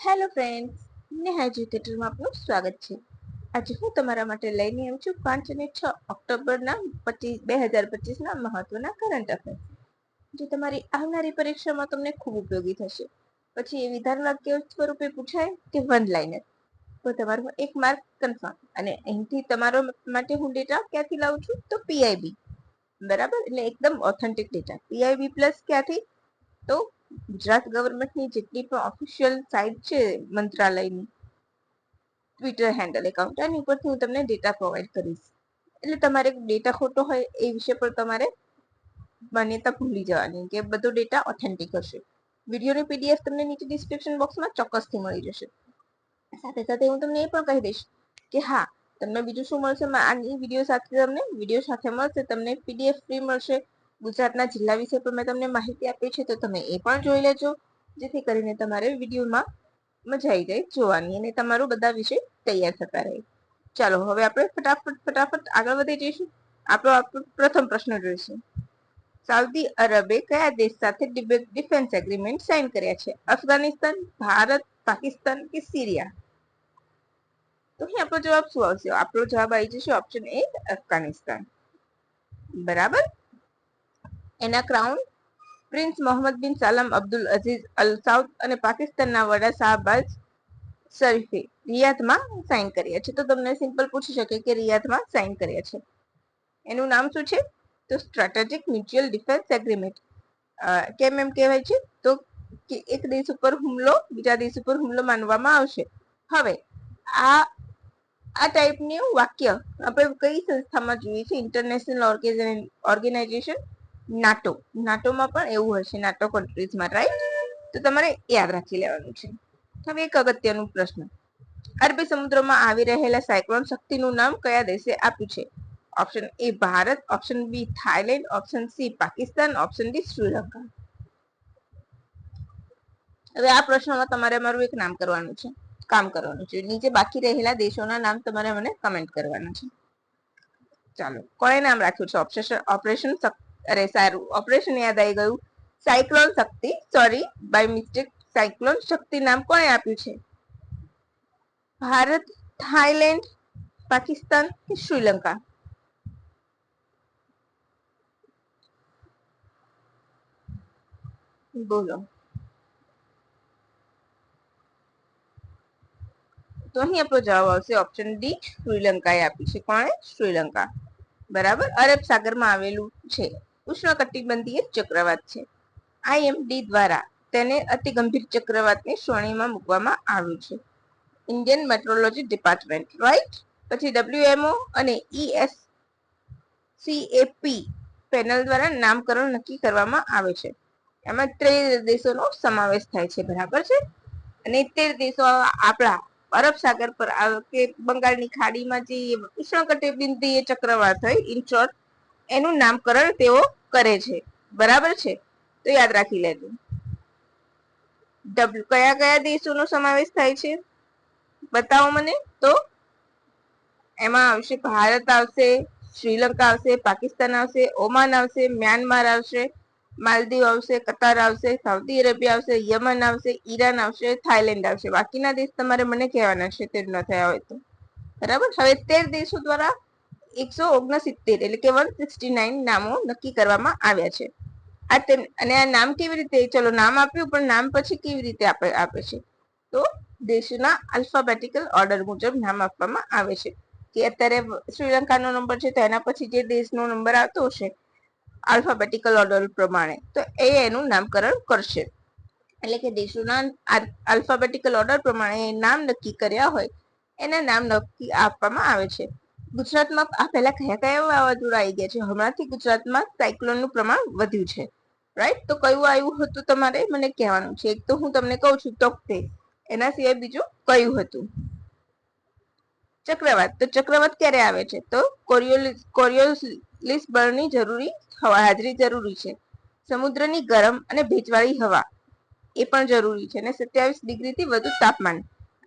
Hello friends, Neha એજ્યુકેટરમાં આપનું સ્વાગત છે. આજે હું તમારા માટે લઈને આવી છું 5 અને 6 ઓક્ટોબરના 2025ના મહત્વના કરંટ અફેર્સ, જે તમારી આવનારી પરીક્ષામાં તમને ખૂબ ઉપયોગી થશે. પછી એ વિધાન વાક્ય સ્વરૂપે પૂછાય કે વન લાઇનર, તો તમારું 1 માર્ક કન્ફર્મ. અને અહીંથી તમારો માટે હું ડેટા ક્યાંથી લાવું છું? તો પીઆઈબી. બરાબર, એટલે એકદમ ઓથેન્ટિક ડેટા. પીઆઈબી પ્લસ ક્યાંથી? તો ગુજરાત ગવર્મેન્ટની જેટલી પણ ઓફિશિયલ સાઇટ છે મંત્રાલયની, ટ્વિટર હેન્ડલ એકાઉન્ટ, એની ઉપરથી હું તમને ડેટા પ્રોવાઈડ કરીશ. એટલે તમારે ડેટા ખોટો હોય એ વિશે પણ તમારે માન્યતા ભૂલી જવાની કે બધો ડેટા ઓથેન્ટિક હશે. વિડીયોની પીડીએફ તમને નીચે ડિસ્ક્રિપ્શન બોક્સમાં ચોક્કસથી મળી જશે. સાથે સાથે હું તમને એ પણ કહી દઈશ કે હા, તમને બીજું શું મળશે? આની વિડીયો સાથે તમને વિડીયો સાથે મળશે તમને પીડીએફ ફ્રી મળશે. ગુજરાતના જિલ્લા વિશે પણ મેં તમને માહિતી આપી છે, તો તમે એ પણ જોઈ લેજો, જેથી કરીને તમારે વિડીયોમાં મજા આવી જાય જોવાની અને તમારું બધા વિષય તૈયાર થતા રહે. ચાલો હવે આપણે ફટાફટ આગળ વધી જઈશું. આપણો પ્રથમ પ્રશ્ન જોઈશું. સાઉદી અરબે કયા દેશ સાથે ડિફેન્સ એગ્રીમેન્ટ સાઇન કર્યા છે? અફઘાનિસ્તાન, ભારત, પાકિસ્તાન કે સિરિયા? તો અહીં આપણો જવાબ શું આવશે? આપણો જવાબ આવી જશે ઓપ્શન એ, અફઘાનિસ્તાન. બરાબર. એના ક્રાઉન પ્રિન્સ મોહમ્મદ બિન સાલમ અબ્દુલ અઝીઝ અલ સાઉદ અને પાકિસ્તાનના વડા શાહબાજ શરીફે રિયાધમાં સાઇન કર્યા છે. તો તમને સિમ્પલ પૂછી શકે કે રિયાધમાં સાઇન કર્યા છે, એનું નામ શું છે? તો સ્ટ્રેટેજિક મ્યુચ્યુઅલ ડિફેન્સ એગ્રીમેન્ટ. કેમ એમ કહેવાય છે? તો કે એક દેશ ઉપર હુમલો બીજા દેશ ઉપર હુમલો માનવામાં આવશે. હવે આ ટાઈપનું વાક્ય આપણે કઈ સંસ્થામાં જોઈએ છે? ઇન્ટરનેશનલ ઓર્ગેનાઇઝેશન નાટોમાં પણ એવું હશે, નાટો કન્ટ્રીઝમાં, રાઈટ? તો તમારે યાદ રાખી લેવાનું છે. હવે એક અગત્યનું પ્રશ્ન, અરબી સમુદ્રમાં આવી રહેલા સાયક્લોન શક્તિનું નામ કયા દેશે આપ્યું છે? Option A Bharat, option B Thailand, option C Pakistan, option D Sri Lanka. હવે આ પ્રશ્નમાં તમારે મારું એક કામ કરવાનું છે. નીચે બાકી રહેલા દેશોના નામ તમારે મને કમેન્ટ કરવાના છે. ચાલો, કોણે નામ રાખ્યું છે? ઓપરેશન અરે સારું, ઓપરેશન યાદ આવી ગયું. Cyclone Shakti, sorry by mistake, cyclone Shakti નામ કોણે આપ્યું છે? ભારત, થાઈલેન્ડ, પાકિસ્તાન કે શ્રીલંકા? બોલો. તો અહીં આપણો જવાબ આવશે ઓપ્શન ડી, શ્રીલંકાએ આપ્યું છે. કોણે? શ્રીલંકા. બરાબર. અરબ સાગરમાં આવેલું છે, ઉષ્ણકટિબંધીય ચક્રવાત છે. IMD દ્વારા તેને અતિ ગંભીર ચક્રવાતની શ્રેણીમાં મૂકવામાં આવ્યું છે. Indian metrology department, right? પછી WMO અને ESCAP પેનલ દ્વારા નામકરણ નક્કી કરવામાં આવે છે. એમાં 13 દેશોનો સમાવેશ થાય છે. બરાબર છે. અને 13 દેશો આપણા અરબ સાગર પર કે બંગાળની ખાડીમાં જે ઉષ્ણકટિબંધીય ચક્રવાત હોય, ઇન શોર્ટ, એનું નામકરણ તેઓ કરે છે. બરાબર છે? તો યાદ રાખી લેજો. કયા કયા દેશોનો સમાવેશ થાય છે બતાવો મને. તો એમાં આવશે ભારત આવશે, શ્રીલંકા આવશે, પાકિસ્તાન આવશે, ઓમાન આવશે, મ્યાનમાર આવશે, માલદીવ આવશે, કતાર આવશે, સાઉદી અરેબિયા આવશે, યમન આવશે, ઈરાન આવશે, થાઈલેન્ડ આવશે. બાકીના દેશ તમારે મને કહેવાના છે, તે ન થયા હોય તો. બરાબર. હવે 13 દેશો દ્વારા 169 એટલે કે 169 નામો નક્કી કરવામાં આવ્યા છે. અને આ નામ કેવી રીતે? ચલો, નામ આપ્યું, પણ નામ પછી કેવી રીતે આપે છે? તો દેશના આલ્ફાબેટિકલ ઓર્ડર મુજબ નામ આપવામાં આવે છે. કે અત્યારે શ્રીલંકાનો નંબર છે, તો એના પછી જે દેશનો નંબર આવતો હશે આલ્ફાબેટિકલ ઓર્ડર પ્રમાણે, તો એનું નામકરણ કરશે. એટલે કે દેશોના આલ્ફાબેટિકલ ઓર્ડર પ્રમાણે નામ નક્કી કર્યા હોય એના નામ નક્કી આપવામાં આવે છે. ગુજરાતમાં આ પહેલા કયા કયા વાવાઝોડા આવી ગયા છે? હમણાંથી ગુજરાતમાં સાયક્લોનનું પ્રમાણ વધ્યું છે, રાઈટ? તો કયું આવ્યું હતું તમારે મને કહેવાનું છે. એક તો હું તમને કહું છું, તોક્તે. એના સિવાય બીજું કયું હતું? ચક્રવાત. તો ચક્રવાત ક્યારે આવે છે? તો કોરિયોલિસ બળની હાજરી જરૂરી છે. સમુદ્રની ગરમ અને ભેજવાળી હવા એ પણ જરૂરી છે. અને 27 ડિગ્રીથી વધુ તાપમાન,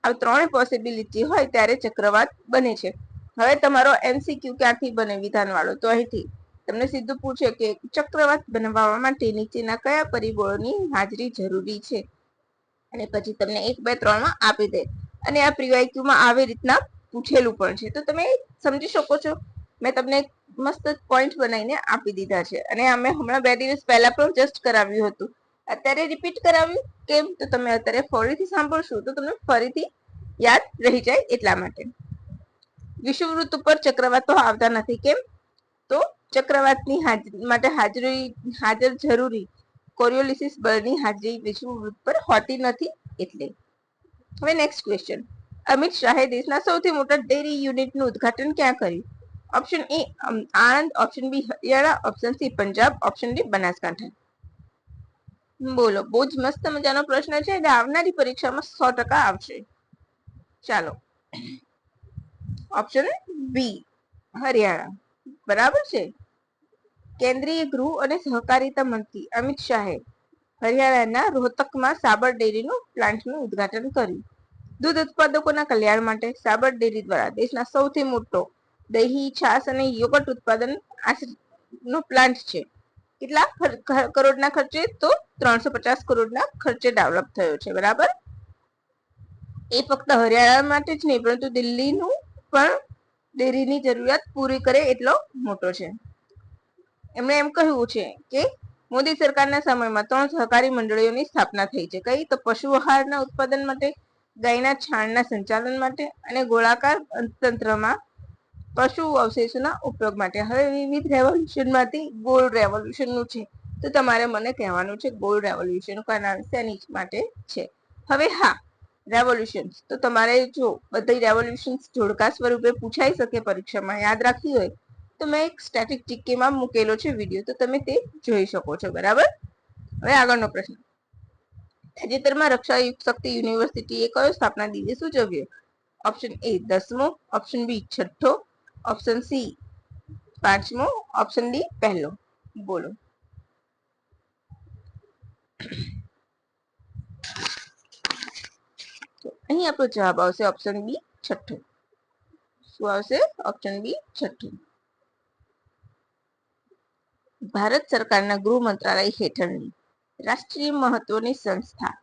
આ 3 પોસિબિલિટી હોય ત્યારે ચક્રવાત બને છે. હવે તમારો MCQ ક્યાંથી બને વિધાન વાળો? તો અહીંથી તમને સીધું પૂછે કે ચક્રવાત બનાવવા માટે નીચેના કયા પરિબળોની હાજરી જરૂરી છે? અને પછી તમને 1, 2, 3 માં આપી દે. અને આ પ્રીવાયક્યુ માં આવી રીતના પૂછેલું પણ છે, તો તમે સમજી શકો છો. મેં તમને મસ્ત પોઈન્ટ બનાવીને આપી દીધા છે, અને અમે હમણાં 2 દિવસ પહેલા પણ જસ્ટ કરાવ્યું હતું. અત્યારે રિપીટ કરાવ્યું કેમ, તો તમે અત્યારે ફરીથી સાંભળશો તો તમને ફરીથી યાદ રહી જાય એટલા માટે. વિષુવવૃત્ત ઉપર ચક્રવાતો આવતા નથી, કેમ, તો ચક્રવાતની માટે હાજર જરૂરી કોરિયોલિસિસ બળની હાજરી વિષુવવૃત્ત પર હોતી નથી એટલે. હવે નેક્સ્ટ ક્વેશ્ચન. અમિત શાહે દેશના સૌથી મોટા ડેરી યુનિટનું ઉદ્ઘાટન ક્યાં કર્યું? Option A Anand, option B Haryana, option C Punjab, option D Banaskantha. બોલો, બહુ જ મસ્ત મજાનો પ્રશ્ન છે, એટલે આવનારી પરીક્ષામાં 100% આવશે. ચાલો, ઓપ્શન બી હરિયાણા બરાબર છે. કેન્દ્રીય ગૃહ અને સહકારિતા મંત્રી અમિત શાહે હરિયાણાના રોહતકમાં સાબર ડેરીનું પ્લાન્ટનું ઉદ્ઘાટન કર્યું. દૂધ ઉત્પાદકોના કલ્યાણ માટે સાબર ડેરી દ્વારા દેશના સૌથી મોટો દહીં, છાશ અને યોગર્ટ ઉત્પાદન નો પ્લાન્ટ છે. કેટલા કરોડના ખર્ચે? તો 350 કરોડના ખર્ચે ડેવલપ થયો છે. બરાબર. એ ફક્ત હરિયાણા માટે જ નહીં, પરંતુ દિલ્હીનું પણ ડેરીની જરૂરિયાત પૂરી કરે એટલો મોટો છે. એમણે એમ કહ્યું છે કે મોદી સરકારના સમયમાં 3 સહકારી મંડળીઓની સ્થાપના થઈ છે. કઈ? તો પશુ આહારના ઉત્પાદન માટે, ગાયના છાણના સંચાલન માટે અને ગોળાકાર તંત્રમાં પશુ અવશેષોના ઉપયોગ માટે. હવે વિવિધ રેવોલ્યુશનમાંથી ગોલ્ડ રેવોલ્યુશનનું છે, તો તમારે મને કહેવાનું છે ગોલ્ડ રેવોલ્યુશન કોના શેની માટે છે. હવે હા, રેવોલ્યુશન તો તમારે જો બધી રેવોલ્યુશન જોડકા સ્વરૂપે પૂછાઈ શકે પરીક્ષામાં, યાદ રાખવી હોય તો મેં એક સ્ટેટિક જીકેમાં મૂકેલો છે વિડીયો, તો તમે તે જોઈ શકો છો. બરાબર. હવે આગળનો પ્રશ્ન. તાજેતરમાં રક્ષા શક્તિ યુનિવર્સિટીએ કયો સ્થાપના દિવસ ઉજવ્યો? ઓપ્શન એ 10મો, ઓપ્શન બી 6ઠ્ઠો, ઓપ્શન સી 5મો, ઓપ્શન ડી 1લો. બોલો. અહીં આપણો જવાબ આવશે ઓપ્શન બી 6ઠ્ઠો. શું આવશે? Option B 6ઠ્ઠો. ભારત સરકારના ગૃહ મંત્રાલય હેઠળની રાષ્ટ્રીય મહત્વની સંસ્થા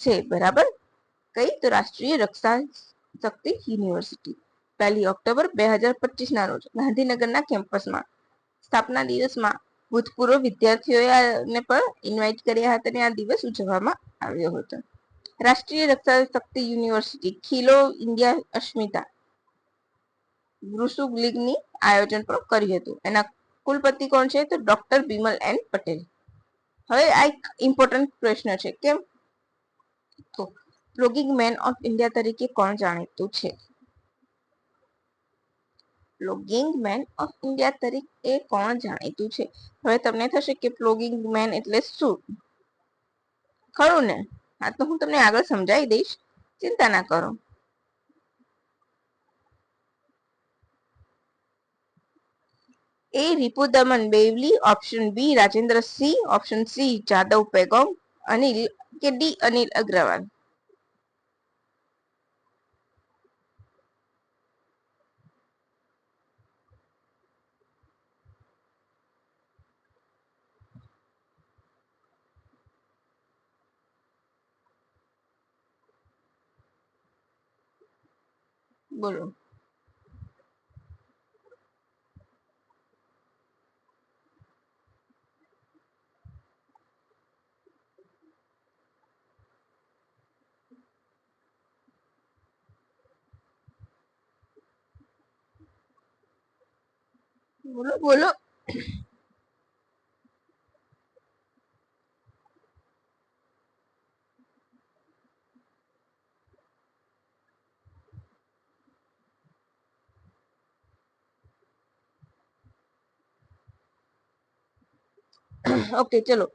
છે. બરાબર. કઈ? તો રાષ્ટ્રીય રક્ષા શક્તિ યુનિવર્સિટી 1 ઓક્ટોબર 2025 ના રોજ ગાંધીનગરના કેમ્પસમાં સ્થાપના દિવસમાં ભૂતપૂર્વ વિદ્યાર્થીઓને પણ ઇન્વાઇટ કર્યા હતા, અને આ દિવસ ઉજવવામાં આવ્યો હતો. રાષ્ટ્રીય રક્ષા શક્તિ યુનિવર્સિટી ખીલો ઇન્ડિયા અસ્મિતા વૃશુગ લીગની આયોજન પણ કર્યું હતું. એના કુલપતિ કોણ છે? તો ડોક્ટર બિમલ એન પટેલ. હવે આ એક ઇમ્પોર્ટન્ટ પ્રશ્ન છે. કેમ? તો પ્લોગિંગ મેન ઓફ ઇન્ડિયા તરીકે કોણ જાણીતું છે? પ્લોગિંગ મેન ઓફ ઇન્ડિયા તરીકે કોણ જાણીતું છે? હવે તમને થશે કે પ્લોગિંગ મેન એટલે શું? ખરું ને? હા, તો હું તમને આગળ સમજાવી દઈશ, ચિંતા ના કરો. એ Ripudaman Bewley, option B Rajendra સિંહ, ઓપ્શન સી જાદવ પેગોમ, અનિલ કે ડી અનિલ અગ્રવાલ. બોલો. બોલો બોલો. ઓકે, ચલો.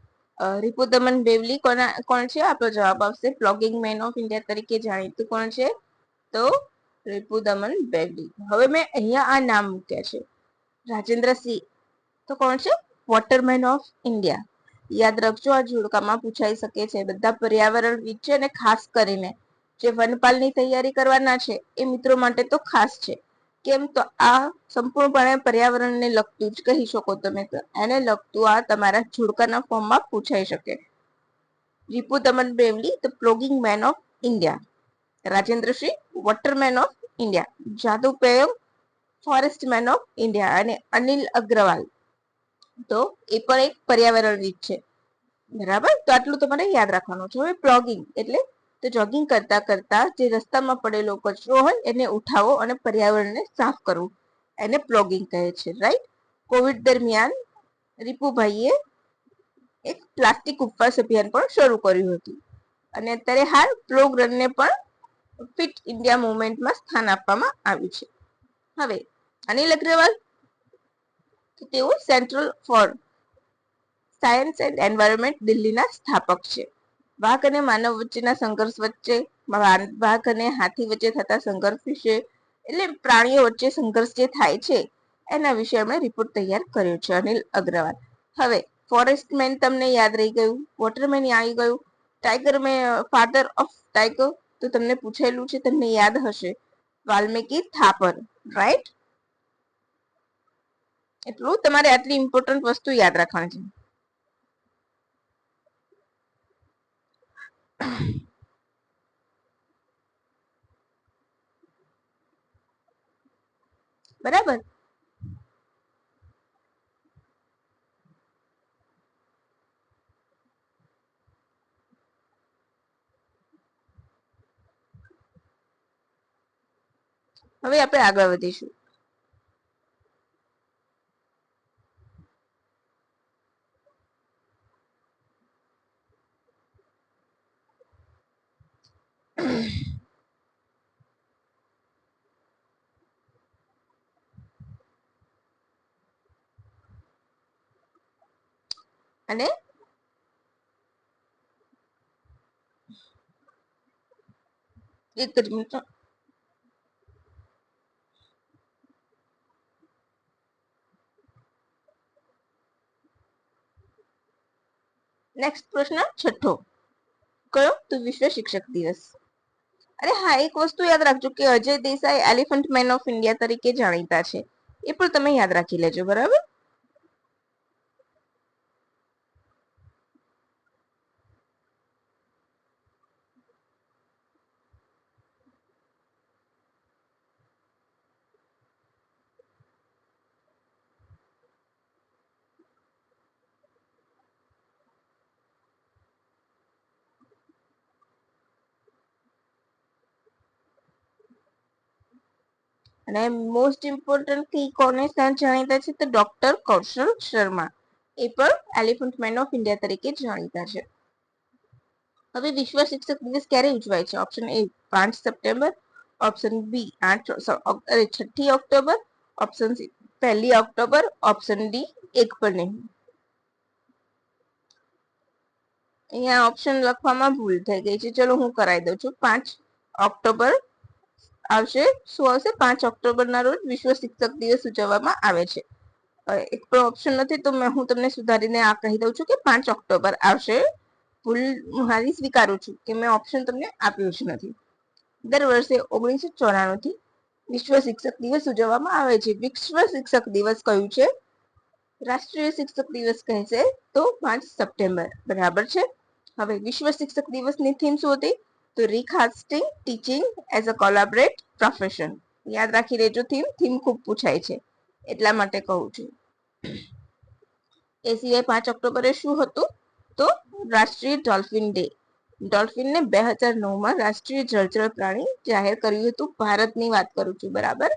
રિપુદમન બેવલી કોણ છે? આપણો જવાબ આવશે પ્લોગિંગ મેન ઓફ ઇન્ડિયા તરીકે જાણીતું કોણ છે? તો રિપુદમન બેવલી. હવે મેં અહીંયા આ નામ મૂક્યા છે. રાજેન્દ્ર સિંહ તો કોણ છે? વોટરમેન ઓફ ઇન્ડિયા. યાદ રાખજો, આ જોડકામાં પૂછાઈ શકે છે. બધા પર્યાવરણવિદ છે, અને ખાસ કરીને જે વનપાલની તૈયારી કરવાના છે એ મિત્રો માટે તો ખાસ છે. કેમ? તો આ સંપૂર્ણપણે પર્યાવરણને લગતું જ કહી શકો તમે. તો એને લગતું આ તમારા જોડકાના ફોર્મમાં પૂછાઈ શકે. Ripudaman Bevli, the plogging man of India. Rajendra Singh, waterman of India. Jadav Payeng, forest man of India. અને અનિલ અગ્રવાલ, તો એ પણ એક પર્યાવરણવિદ છે. બરાબર, તો આટલું તમારે યાદ રાખવાનું છે. હવે પ્લોગિંગ એટલે તો જોગિંગ કરતા કરતા જે રસ્તામાં પડેલો કચરો હોય એને ઉઠાવો અને પર્યાવરણને સાફ કરવું, એને પ્લોગિંગ કહે છે. રાઈટ. કોવિડ દરમિયાન રીપુભાઈએ એક પ્લાસ્ટિક ઉપવાસ અભિયાન પણ શરૂ કર્યું હતું. અને અત્યારે હાલ પ્લોગ રનને પણ ફિટ ઇન્ડિયા મુવમેન્ટમાં સ્થાન આપવામાં આવ્યું છે. હવે અનિલ અગ્રવાલ, તેઓ central for science and environment દિલ્હીના સ્થાપક છે. વાઘ અને માનવ વચ્ચેના સંઘર્ષ વચ્ચે, વાઘ અને હાથી વચ્ચે થતા સંઘર્ષ વિશે, એટલે પ્રાણીઓ વચ્ચે સંઘર્ષ જે થાય છે એના વિશે અમે રિપોર્ટ તૈયાર કર્યો છે. અનિલ અગ્રવાલ. હવે ફોરેસ્ટ મેન તમને યાદ રહી ગયું, વોટરમેન આવી ગયું, tiger man, father of tiger તો તમને પૂછેલું છે, તમને યાદ હશે, વાલ્મીકી થાપર. રાઈટ. એટલું તમારે આટલી ઇમ્પોર્ટન્ટ વસ્તુ યાદ રાખવાની છે. બરાબર. હવે આપણે આગળ વધીશું. અને એક જ મિનિટ. નેક્સ્ટ પ્રશ્ન છઠ્ઠો કયો? તો વિશ્વ શિક્ષક દિવસ. અરે હા, એક વસ્તુ યાદ રાખજો કે Ajay Desai elephant main of India તરીકે જાણીતા છે. એ પણ તમે યાદ રાખી લેજો. બરાબર. અને મોસ્ટ ઇમ્પોર્ટન્ટ કોને જાણીતા છે? તો ડોક્ટર કૌશલ શર્મા. એ પણ એલિફન્ટ મેન ઓફ ઇન્ડિયા તરીકે જાણીતા છે. હવે વિશ્વ શિક્ષક દિવસ ક્યારે ઉજવાય છે? Option A 5 September, option B 6 October, option C 1 October, option D 1 પર નહીં. અહીંયા ઓપ્શન લખવામાં ભૂલ થઈ ગઈ છે. ચલો હું કરાવી દઉં છું. 5 ઓક્ટોબર આવશે. શું આવશે? 5 ઓક્ટોબર ના રોજ વિશ્વ શિક્ષક દિવસ ઉજવવામાં આવે છે. એક પણ ઓપ્શન નથી તો હું તમને સુધારીને આ કહી દઉં છું કે 5 ઓક્ટોબર આવશે. ભૂલ મારી સ્વીકારું છું કે મેં ઓપ્શન તમને આપ્યું જ નથી. દર વર્ષે 1994 થી વિશ્વ શિક્ષક દિવસ ઉજવવામાં આવે છે. વિશ્વ શિક્ષક દિવસ કયું છે? રાષ્ટ્રીય શિક્ષક દિવસ કહે છે તો 5 સપ્ટેમ્બર. બરાબર છે. હવે વિશ્વ શિક્ષક દિવસની થીમ શું હતી? તો રિકાસ્ટિંગ ટીચિંગ એઝ અ કોલેબોરેટ પ્રોફેશન. યાદ રાખી લેજો. થીમ ખૂબ પૂછાય છે એટલા માટે કહું છું. એ સિવાય 5 ઓક્ટોબરે શું હતું? તો રાષ્ટ્રીય ડોલ્ફિન ડે. ડોલ્ફિનને 2009માં રાષ્ટ્રીય જળચર પ્રાણી જાહેર કર્યું હતું. ભારતની વાત કરું છું. બરાબર.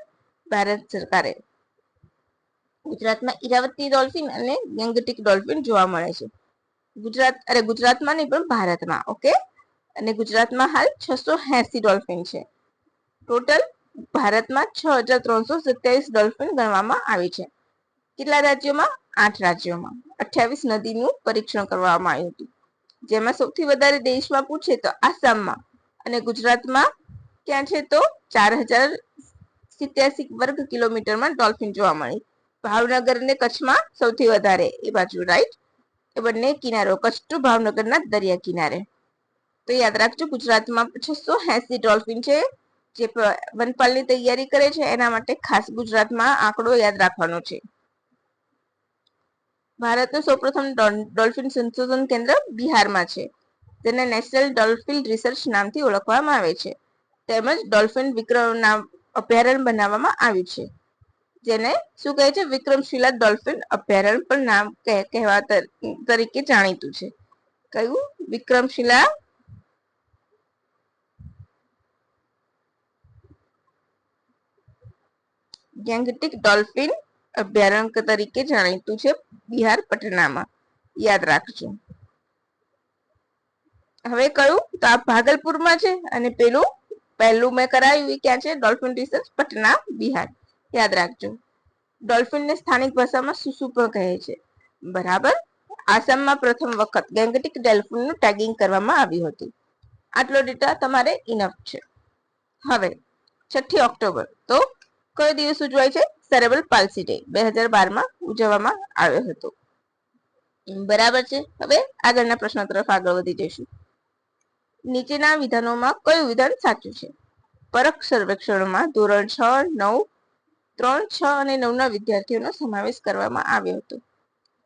ભારત સરકારે. ગુજરાતમાં ઈરાવતી ડોલ્ફિન અને ગંગટીક ડોલ્ફિન જોવા મળે છે. ગુજરાતમાં નહીં પણ ભારતમાં. ઓકે. અને ગુજરાતમાં હાલ 680 ડોલ્ફિન છે. ટોટલ ભારતમાં 6327 ડોલ્ફિન ગણવામાં આવી છે. કેટલા રાજ્યોમાં? 8 રાજ્યોમાં. 28 નદીનું પરીક્ષણ કરવામાં આવ્યું હતું. જેમાં સૌથી વધારે દેશમાં પૂછે તો આસામમાં અને ગુજરાતમાં ક્યાં છે? તો 4087 વર્ગ કિલોમીટરમાં ડોલ્ફિન જોવા મળી. ભાવનગર ને કચ્છમાં સૌથી વધારે એ બાજુ. રાઈટ. એ બંને કિનારો, કચ્છ ટુ ભાવનગરના દરિયા કિનારે. તો યાદ રાખજો, ગુજરાતમાં 680 ડોલ્ફિન છે. જે વનપાલની તૈયારી કરે છે એના માટે ખાસ ગુજરાતમાં આંકડો યાદ રાખવાનો છે. ભારતનું સૌપ્રથમ ડોલ્ફિન સંશોધન કેન્દ્ર બિહારમાં છે. જેને નેશનલ ડોલ્ફિન રિસર્ચ નામથી ઓળખવામાં આવે છે. તેમજ ડોલ્ફિન નામ અભયારણ્ય બનાવવામાં આવ્યું છે, જેને શું કહે છે? વિક્રમશિલા ડોલ્ફિન અભયારણ્ય પણ નામ કહેવા તરીકે જાણીતું છે. કયું? વિક્રમશિલા ગેંગટીક ડોલ્ફિન અભયારણ્ય તરીકે જાણીતું છે, બિહાર પટનામાં. યાદ રાખજો. હવે કયું? તો આ ભાગલપુરમાં છે, અને પહેલું મેં કરાવ્યું ક્યાં છે? Dolphin research Patna, Bihar. યાદ રાખજો. ડોલ્ફિનને સ્થાનિક ભાષામાં સુસુ પણ કહે છે. બરાબર. આસામમાં પ્રથમ વખત ગેંગટીક ડોલ્ફિનનું ટેગિંગ કરવામાં આવ્યું હતું. આટલો ડેટા તમારે ઇનફ છે. હવે 6 ઓક્ટોબર તો કયો દિવસ ઉજવાય છે? સેરેબ્રલ પાલ્સી ડે 2012માં ઉજવવામાં આવ્યો હતો. બરાબર છે. હવે આગળના પ્રશ્ન તરફ આગળ વધી જઈશું. નીચેના વિધાનોમાં કયું વિધાન સાચું છે? પરખ સર્વેક્ષણોમાં ધોરણ 6, 9, 3, 6 અને 9ના વિદ્યાર્થીઓનો સમાવેશ કરવામાં આવ્યો હતો.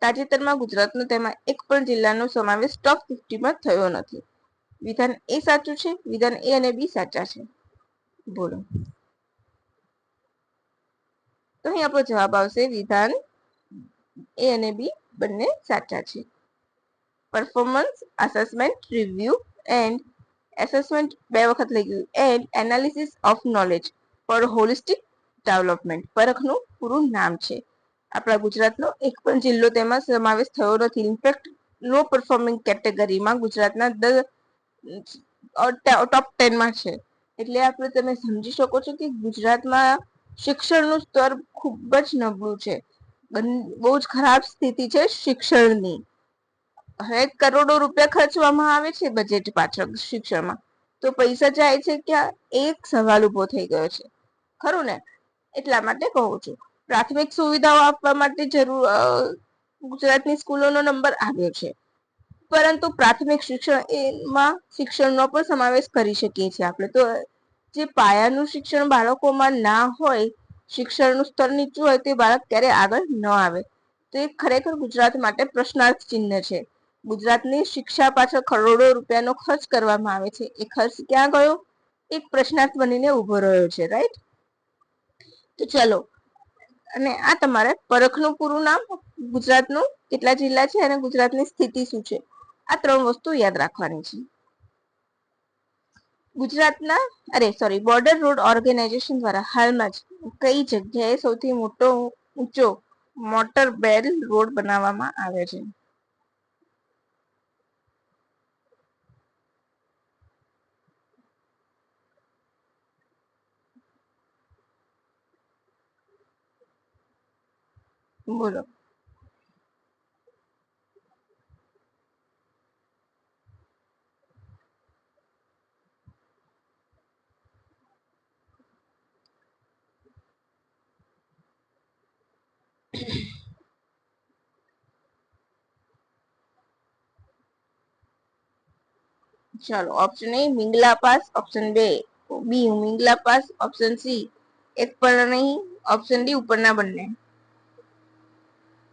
તાજેતરમાં ગુજરાતનો તેમાં એક પણ જિલ્લાનો સમાવેશ ટોપ 50માં થયો નથી. વિધાન એ સાચું છે? વિધાન એ અને બી સાચા છે? બોલો. તો અહીં આપણો જવાબ આવશે વિધાન એ અને બી બંને સાચા છે. Performance assessment review and assessment 2 વખત લઈ ગયું. And analysis of knowledge for holistic development પરખનું પૂરું નામ છે. આપણા ગુજરાતનો એક પણ જિલ્લો તેમાં સમાવેશ થયો નથી. ઇનફેક્ટ લો પરફોર્મિંગ કેટેગરીમાં ગુજરાતના ટોપ 10માં છે. એટલે આપણે તમે સમજી શકો છો કે ગુજરાતમાં શિક્ષણનું સ્તર ખૂબ જ નબળું છે. બહુ જ ખરાબ સ્થિતિ છે શિક્ષણની. હવે કરોડો રૂપિયા ખર્ચવામાં આવે છે બજેટ પાછળ શિક્ષણમાં, તો પૈસા જાય છે ક્યાં? એક સવાલ ઉભો થઈ ગયો છે. ખરું ને? એટલા માટે કહું છું, પ્રાથમિક સુવિધાઓ આપવા માટે ગુજરાતની સ્કૂલોનો નંબર આવ્યો છે, પરંતુ પ્રાથમિક શિક્ષણમાં શિક્ષણનો પણ સમાવેશ કરી શકીએ છીએ આપણે. તો જે પાયાનું શિક્ષણ બાળકોમાં ના હોય, શિક્ષણનું સ્તર નીચું હોય, તે બાળક ક્યારે આગળ ન આવે. તો એ ખરેખર ગુજરાત માટે પ્રશ્નાર્થ ચિહ્ન છે. ગુજરાતની શિક્ષા પાછળ કરોડો રૂપિયાનો ખર્ચ કરવામાં આવે છે. એ ખર્ચ ક્યાં ગયો? એક પ્રશ્નાર્થ બનીને ઉભો રહ્યો છે. રાઈટ? તો ચલો, અને આ તમારે પરખનું પૂરું નામ, ગુજરાતનું કેટલા જિલ્લા છે અને ગુજરાતની સ્થિતિ શું છે, આ 3 વસ્તુ યાદ રાખવાની છે. બોર્ડર રોડ ઓર્ગેનાઇઝેશન દ્વારા હાલમાં જ કઈ જગ્યાએ સૌથી ઊંચો મોટર બેલ રોડ બનાવવામાં આવે છે? બોલો. ચાલો, ઓપ્શન એ મિંગલા પાસ, ઓપ્શન બી મિંગલા પાસ, ઓપ્શન સી એક પણ નહીં, ઓપ્શન ડી ઉપરના બંને.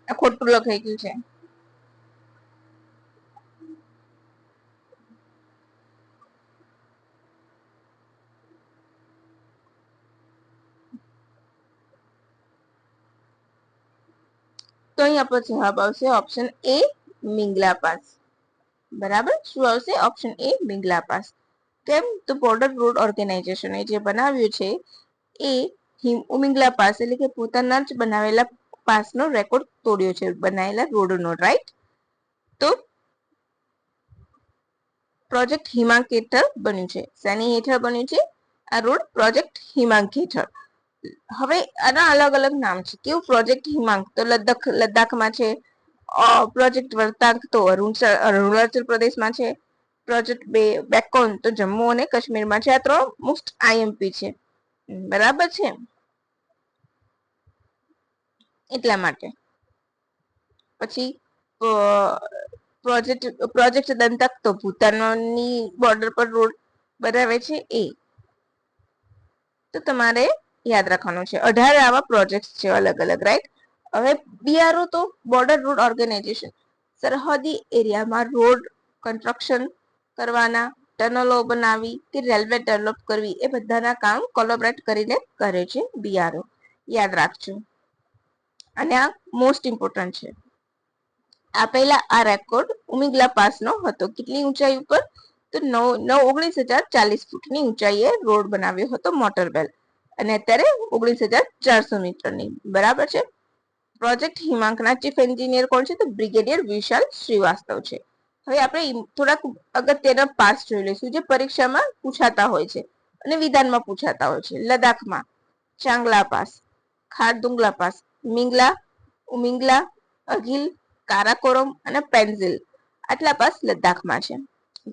આ ખોટું લખાઈ ગયું છે. તો અહીં આપણો જવાબ આવશે ઓપ્શન એ મિંગલા પાસ. બરાબર. શું આવશે? ઓપ્શન એ મિંગલા પાસ. કેમ? તો બોર્ડર રોડ ઓર્ગેનાઇઝેશન જે બનાવ્યું છે એ મિંગલા પાસ એટલે કે પોતાના જ બનાવેલા પાસનો રેકોર્ડ તોડ્યો છે, બનાવેલા રોડનો. રાઈટ? તો પ્રોજેક્ટ હિમાંક હેઠળ બન્યું છે. શેની હેઠળ બન્યું છે આ રોડ? પ્રોજેક્ટ હિમાંક હેઠળ. હવે આના અલગ અલગ નામ છે. કેવું? પ્રોજેક્ટ હિમાંક તો લદ્દાખમાં છે, પ્રોજેક્ટ વર્તાંક તો અરુણાચલ પ્રદેશમાં છે, પ્રોજેક્ટ બેકોન તો જમ્મુ અને કાશ્મીરમાં છે. આ 3 મોસ્ટ આઈએમપી છે. બરાબર છે? એટલા માટે. પછી પ્રોજેક્ટ દંતક તો ભૂતાનની બોર્ડર પર રોડ બનાવે છે એ. તો તમારે યાદ રાખવાનું છે. 18 આવા પ્રોજેક્ટ છે અલગ અલગ. રાઈટ? હવે બીઆરઓ તો બોર્ડર રોડ ઓર્ગેનાઇઝેશન સરહદી એરિયામાં રોડ કન્સ્ટ્રક્શન કરવાના, ટનલો બનાવી કે રેલવે ડેવલપ કરવી, એ બધાના કામ કોલોબરેટ કરીને કરે છે બીઆરઓ. યાદ રાખજો. અને આ મોસ્ટ ઇમ્પોર્ટન્ટ છે. આ પહેલા આ રેકોર્ડ ઉમિગલા પાસનો હતો. કેટલી ઊંચાઈ ઉપર? તો 19,040 ફૂટની ઊંચાઈએ રોડ બનાવ્યો હતો મોટરવેલ, અને અત્યારે 19,400 મીટરની. બરાબર છે. પ્રોજેક્ટ હિમાંકના ચીફ એન્જિનિયર કોણ છે? તો બ્રિગેડિયર વિશાલ શ્રીવાસ્તવ છે. હવે આપણે થોડાક અગત્યના પાસ જોઈ લઈશું જે પરીક્ષામાં પૂછાતા હોય છે અને વિધાનમાં પૂછાતા હોય છે. લદ્દાખમાં ચાંગલા પાસ, ખારદુંગલા પાસ, મિંગલા, ઉમિંગલા, અગિલ, કારાકોરમ અને પેન્ઝિલ, આટલા પાસ લદ્દાખમાં છે.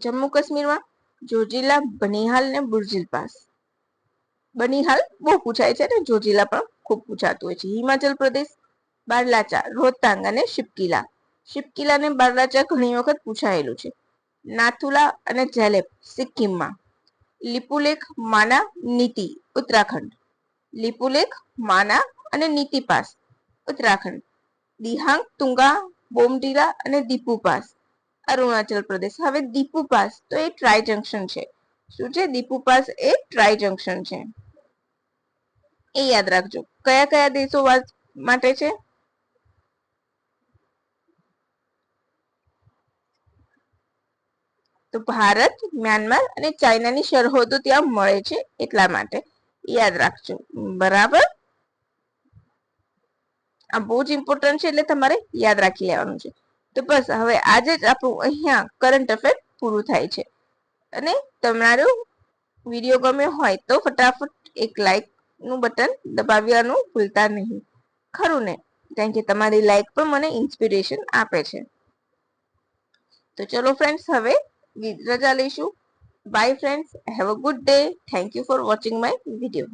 જમ્મુ કાશ્મીરમાં જોજીલા, બનિહાલ ને બુર્જિલ પાસ. બનિહાલ બહુ પૂછાય છે ને જોજીલા પણ ખૂબ પૂછાતું હોય છે. હિમાચલ પ્રદેશ બારલાચા, રોહતાંગ અને શિપકીલા. શિપકીલા ને બારલાચા ઘણી વખત પૂછાયેલું છે. નાથુલા અને ઝેલેપ સિક્કિમમાં. લિપુલેખ, માના, નીતિ ઉત્તરાખંડ. લિપુલેખ, માના અને નીતિ પાસ ઉત્તરાખંડ. દિહાંગ, તુંગા, બોમડીલા અને દીપુ પાસ અરુણાચલ પ્રદેશ. હવે દીપુ પાસ તો એ ટ્રાય જંકશન છે. શું છે? દીપુ પાસ એ ટ્રાય જંકશન છે. એ યાદ રાખજો. કયા કયા દેશો માટે છે? તો ભારત, મ્યાનમાર અને ચાઇનાની સરહદો ત્યાં મળે છે એટલા માટે યાદ રાખજો. બરાબર. આ બહુ જ ઇમ્પોર્ટન્ટ છે એટલે તમારે યાદ રાખી લેવાનું છે. તો બસ હવે આજે જ આપણું અહીંયા કરંટ અફેર પૂરું થાય છે. અને તમારો વિડીયો ગમ્યો હોય તો ફટાફટ એક લાઈક નું બટન દબાવવાનું ભૂલતા નહીં. ખરું ને? કારણ કે તમારી લાઈક પણ મને ઇન્સ્પિરેશન આપે છે. તો ચલો ફ્રેન્ડ્સ, હવે રજા લઈશું. By friends, have a good day. Thank you for watching my video.